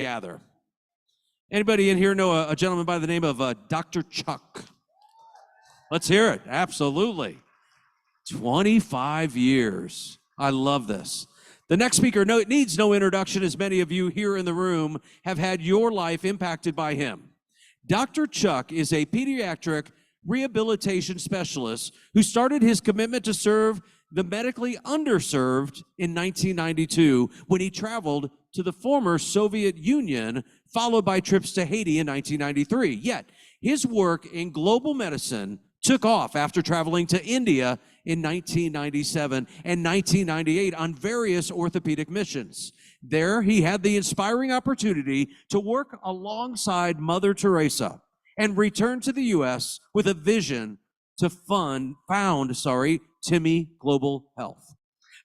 gather. Anybody in here know a gentleman by the name of Dr. Chuck? Let's hear it. Absolutely. 25 years. I love this. The next speaker needs no introduction, as many of you here in the room have had your life impacted by him. Dr. Chuck is a pediatric rehabilitation specialist who started his commitment to serve the medically underserved in 1992 when he traveled to the former Soviet Union, followed by trips to Haiti in 1993. Yet, his work in global medicine took off after traveling to India in 1997 and 1998 on various orthopedic missions. There, he had the inspiring opportunity to work alongside Mother Teresa and returned to the U.S. with a vision to found Timmy Global Health.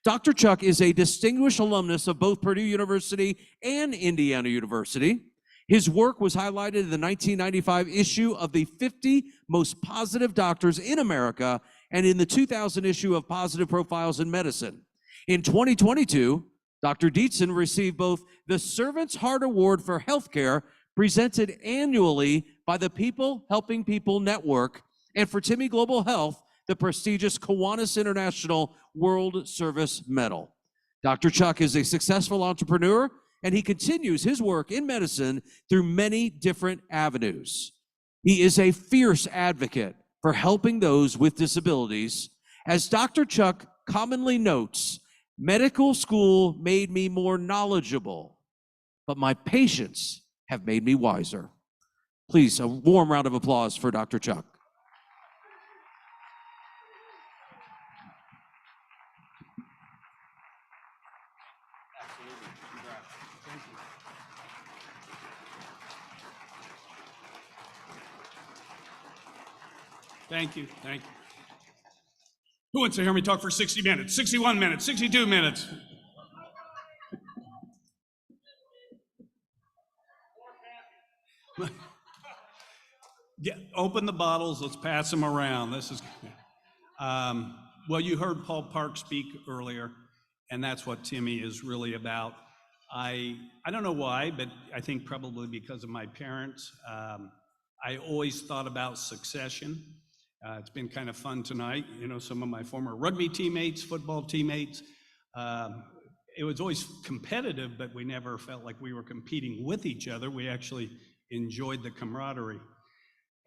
Dr. Chuck is a distinguished alumnus of both Purdue University and Indiana University. His work was highlighted in the 1995 issue of the 50 Most Positive Doctors in America and in the 2000 issue of Positive Profiles in Medicine. In 2022, Dr. Dietzen received both the Servant's Heart Award for Healthcare, presented annually by the People Helping People Network, and for Timmy Global Health, the prestigious Kiwanis International World Service Medal. Dr. Chuck is a successful entrepreneur, and he continues his work in medicine through many different avenues. He is a fierce advocate for helping those with disabilities. As Dr. Chuck commonly notes, medical school made me more knowledgeable, but my patients have made me wiser. Please, a warm round of applause for Dr. Chuck. Thank you. Who wants to hear me talk for 60 minutes, 61 minutes, 62 minutes? Yeah, open the bottles, let's pass them around. This is, well, you heard Paul Park speak earlier, and that's what Timmy is really about. I don't know why, but I think probably because of my parents. I always thought about succession. It's been kind of fun tonight. You know, some of my former rugby teammates, football teammates. It was always competitive, but we never felt like we were competing with each other. We actually enjoyed the camaraderie.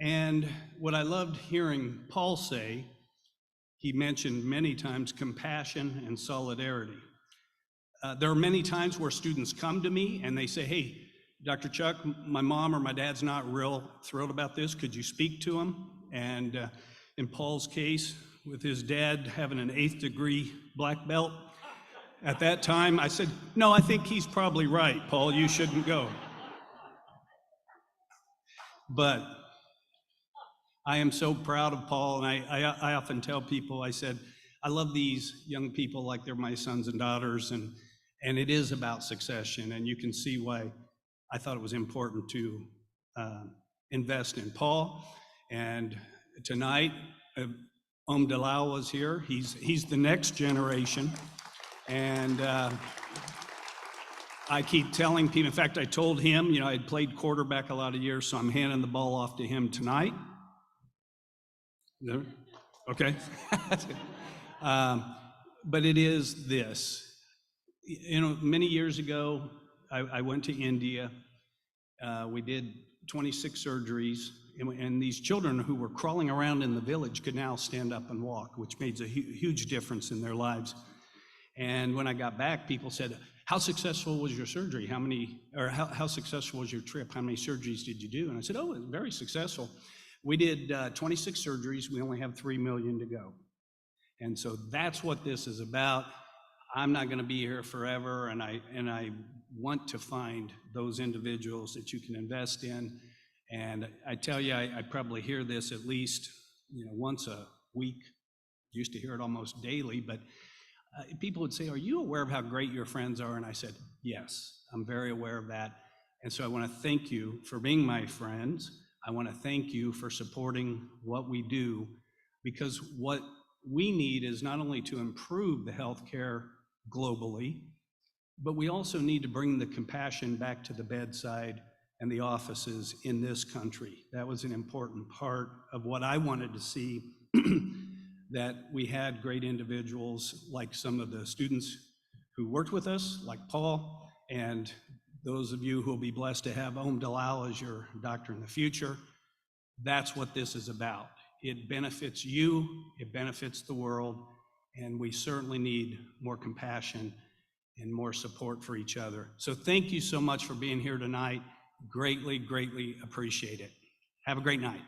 And what I loved hearing Paul say, he mentioned many times compassion and solidarity. There are many times where students come to me and they say, hey, Dr. Chuck, my mom or my dad's not real thrilled about this. Could you speak to him? And in Paul's case, with his dad having an 8th degree black belt, at that time I said, no, I think he's probably right, Paul, you shouldn't go. But I am so proud of Paul, and I often tell people, I said, I love these young people like they're my sons and daughters, and it is about succession, and you can see why I thought it was important to invest in Paul. And tonight, Dalal was here. He's the next generation, and I keep telling people, in fact, I told him, you know, I'd played quarterback a lot of years, so I'm handing the ball off to him tonight. Okay. But it is this. You know, many years ago, I went to India. We did 26 surgeries, and these children who were crawling around in the village could now stand up and walk, which made a huge difference in their lives. And when I got back, people said, how successful was your surgery? How successful was your trip? How many surgeries did you do? And I said, oh, it was very successful. We did 26 surgeries. We only have 3 million to go. And so that's what this is about. I'm not going to be here forever, and I want to find those individuals that you can invest in. And I tell you, I probably hear this at least, you know, once a week. Used to hear it almost daily, but people would say, are you aware of how great your friends are? And I said, yes, I'm very aware of that. And so I want to thank you for being my friends. I want to thank you for supporting what we do, because what we need is not only to improve the healthcare globally, But we also need to bring the compassion back to the bedside and the offices in this country. That was an important part of what I wanted to see, that we had great individuals like some of the students who worked with us, like Paul, and those of you who will be blessed to have Dalal as your doctor in the future. That's what this is about. It benefits you, it benefits the world, and we certainly need more compassion and more support for each other. So thank you so much for being here tonight. Greatly, greatly appreciate it. Have a great night.